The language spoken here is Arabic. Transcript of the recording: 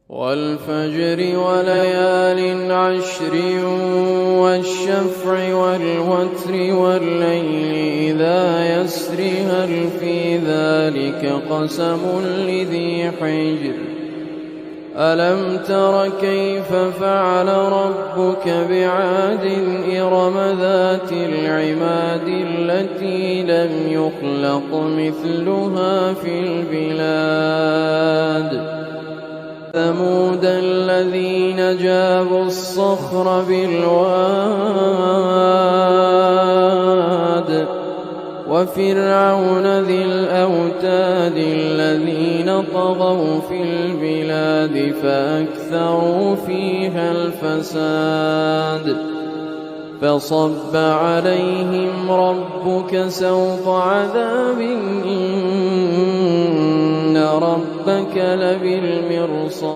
والفجر وليال عشر والشفع والوتر والليل إذا يسر هل في ذلك قسم لذي حجر ألم تر كيف فعل ربك بعاد إرم ذات العماد التي لم يخلق مثلها في البلاد ثمود الذين جابوا الصخر بالواد وفرعون ذي الأوتاد الذين طغوا في البلاد فأكثروا فيها الفساد فصب عليهم ربك سوط عذاب إن ربك لبالمرصاد